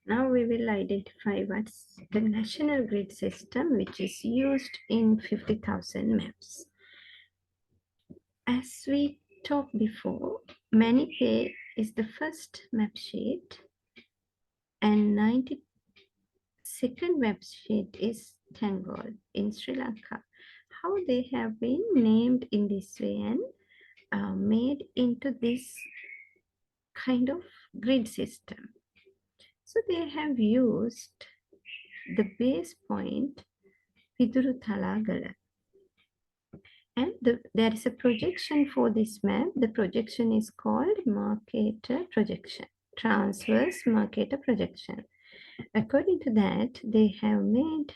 Now we will identify what's the national grid system which is used in 50,000 maps. As we talked before, ManyPay is the first map sheet and 92nd map sheet is Tangled in Sri Lanka. How they have been named in this way and made into this kind of grid system. So they have used the base point Piduru Talagala. And there is a projection for this map. The projection is called Mercator projection, transverse Mercator projection. According to that, they have made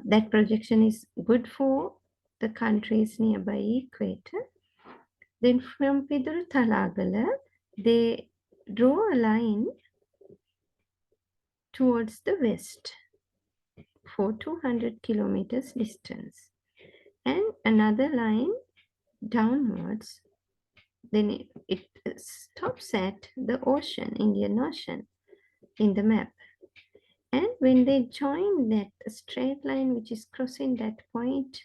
that projection is good for the countries nearby equator. Then from Piduru Talagala, they draw a line towards the west for 200 kilometers distance and another line downwards. Then it stops at the ocean, Indian Ocean, in the map. And when they join that straight line which is crossing that point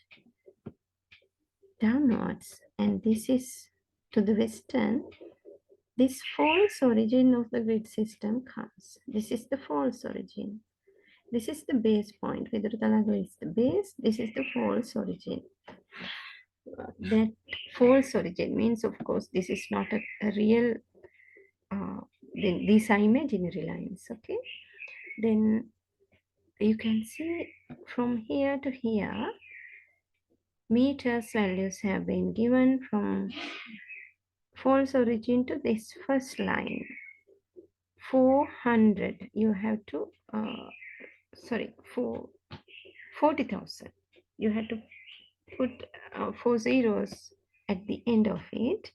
downwards, and this is to the western, this false origin of the grid system comes. This is the false origin. This is the base point. Vidurutalaga is the base. This is the false origin. That false origin means, of course, this is not a real, these are imaginary lines, okay? Then you can see from here to here, meters values have been given from false origin to this first line. 400, you have to, 40,000. You have to put 4 zeros at the end of it.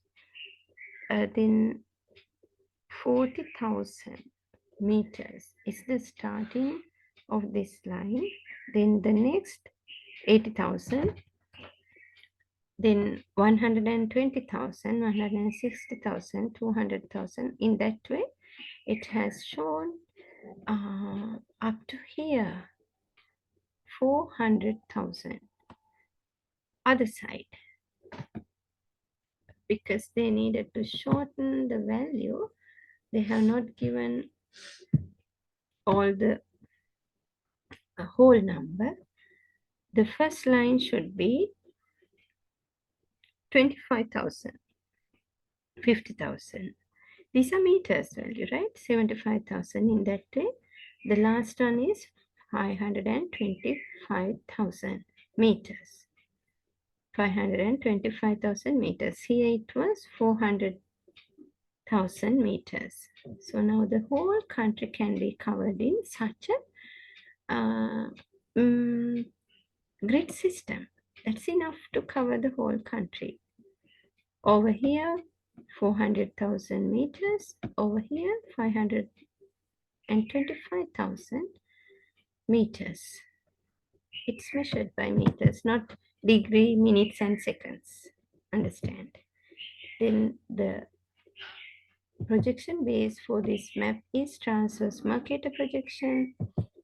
Then 40,000 meters is the starting of this line. Then the next 80,000. Then 120,000, 160,000, 200,000. In that way, it has shown up to here 400,000. Other side, because they needed to shorten the value, they have not given all the whole number. The first line should be 25,000, 50,000. These are meters value, right? 75,000 in that way. The last one is 525,000 meters. 525,000 meters. Here it was 400,000 meters. So now the whole country can be covered in such a grid system. That's enough to cover the whole country. Over here, 400,000 meters. Over here, 525,000 meters. It's measured by meters, not degree, minutes, and seconds. Understand? Then the projection base for this map is transverse Mercator projection.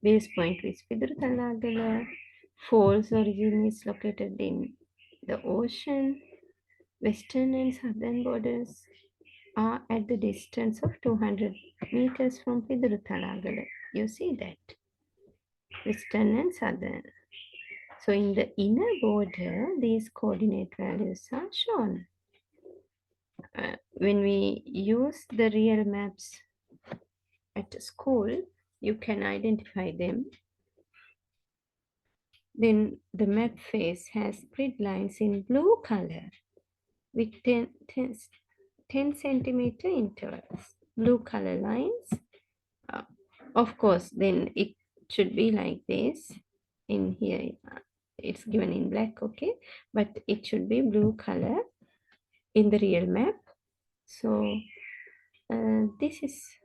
Base point is Piduruthalagala. False origin is located in the ocean. Western and southern borders are at the distance of 200 meters from Piduruthalagala. You see that? Western and southern. So in the inner border, these coordinate values are shown. When we use the real maps at school, you can identify them. Then the map face has grid lines in blue color with 10 centimeter intervals. Blue color lines. Of course, then it should be like this. In here, it's given in black, okay? But it should be blue color in the real map. So this is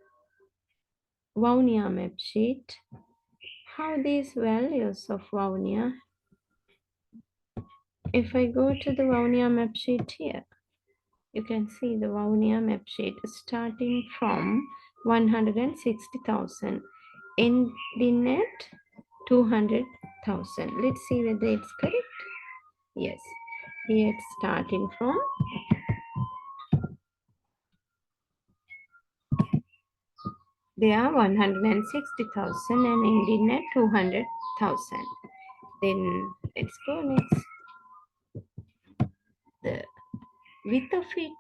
Vaunia map sheet. How these values of Vaunia, if I go to the Vaunia map sheet here, you can see the Vaunia map sheet starting from 160,000. Ending at 200,000. Let's see whether it's correct. Yes. Here it's starting from they are 160,000 and ending at 200,000. Then let's go next. The width of it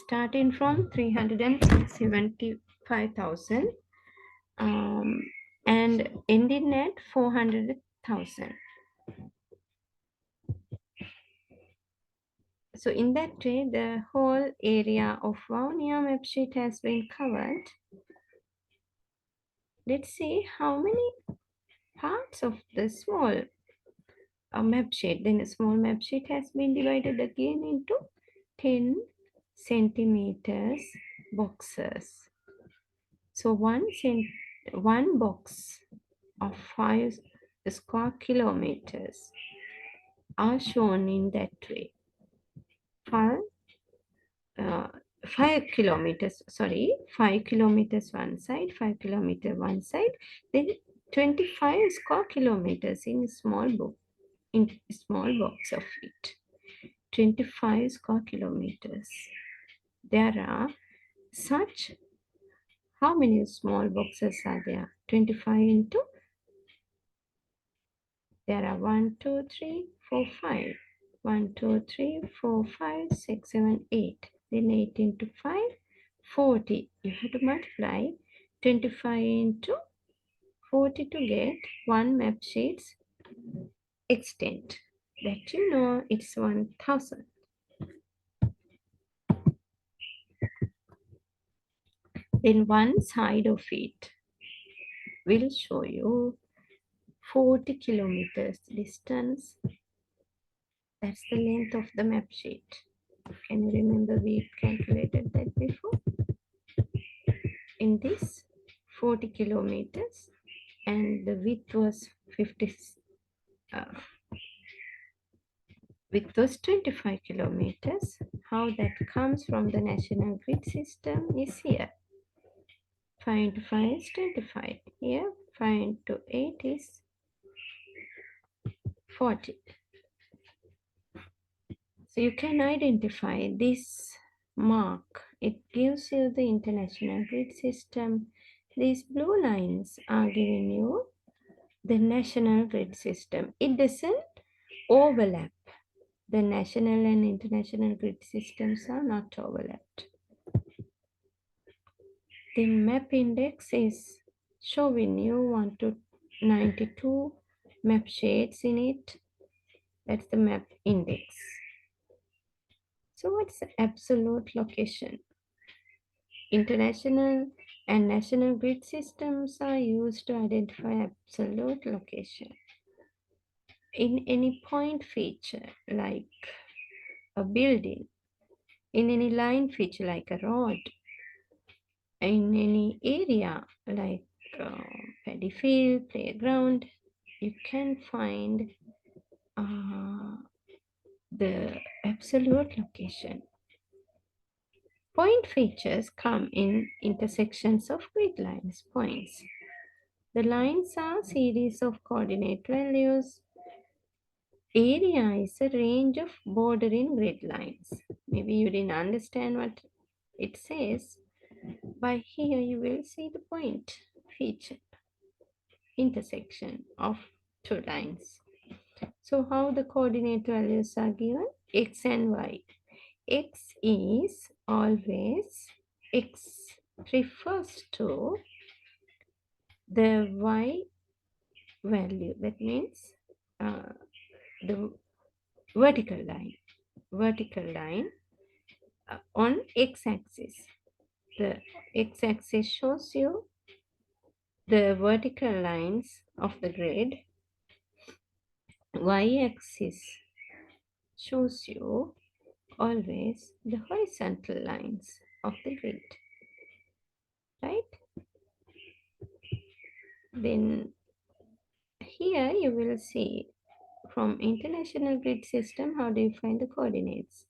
starting from 375,000 and ending at 400,000. So in that way, the whole area of Vaunia map sheet has been covered. Let's see how many parts of the small map sheet. Then a small map sheet has been divided again into 10 centimeters boxes. So one box of 5 square kilometers are shown in that way. 5 uh, 5 kilometers one side, 5 kilometer one side, then 25 square kilometers in small box of it. 25 square kilometers. There are such, how many small boxes are there? 25 into, there are 1, 2, 3, 4, 5. 1, 2, 3, 4, 5, 6, 7, 8. Then 8 into 5, 40. You have to multiply 25 into 40 to get one map sheet's extent. That you know it's 1000. Then one side of it will show you 40 kilometers distance. That's the length of the map sheet. Can you remember we calculated that before? In this 40 kilometers and the width was 50, width was 25 kilometers. How that comes from the national grid system is here. 5 into 5 is 25. Here 5 into 8 is 40. So you can identify this mark. It gives you the international grid system. These blue lines are giving you the national grid system. It doesn't overlap. The national and international grid systems are not overlapped. The map index is showing you 1 to 92 map shades in it. That's the map index. So what's the absolute location? International and national grid systems are used to identify absolute location. In any point feature like a building, in any line feature like a road, in any area like paddy field, playground, you can find the absolute location. Point features come in intersections of grid lines, points. The lines are series of coordinate values. Area is a range of bordering grid lines. Maybe you didn't understand what it says. By here you will see the point feature, intersection of two lines. So how the coordinate values are given? X and Y. X is always, X refers to the Y value. That means the vertical line on x-axis. The x-axis shows you the vertical lines of the grid. Y-axis shows you always the horizontal lines of the grid, right? Then here you will see from international grid system, how do you find the coordinates?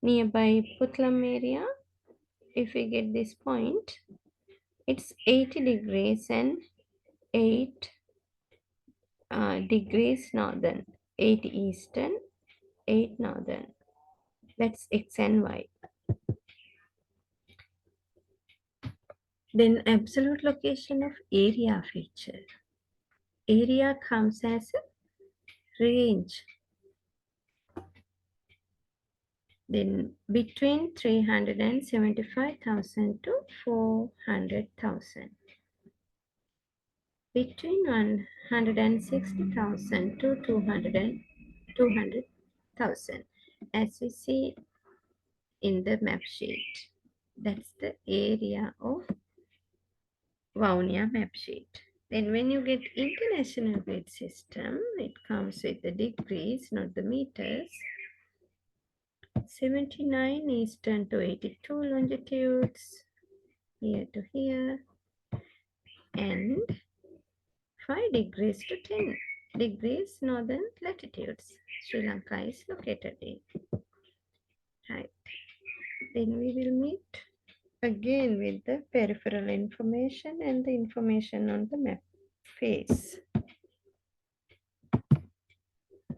Nearby Putlam area, if we get this point, It's 80 degrees and 8 degrees northern, 8 eastern, 8 northern. That's X and Y. Then absolute location of area feature. Area comes as a range. Then between 375,000 to 400,000. Between 160,000 to 200,000. As we see in the map sheet, that's the area of Vaunia map sheet. Then when you get international grid system, it comes with the degrees, not the meters. 79 eastern to 82 longitudes, here to here, and 5 degrees to 10 degrees northern latitudes. Sri Lanka is located in. Right. Then we will meet again with the peripheral information and the information on the map face.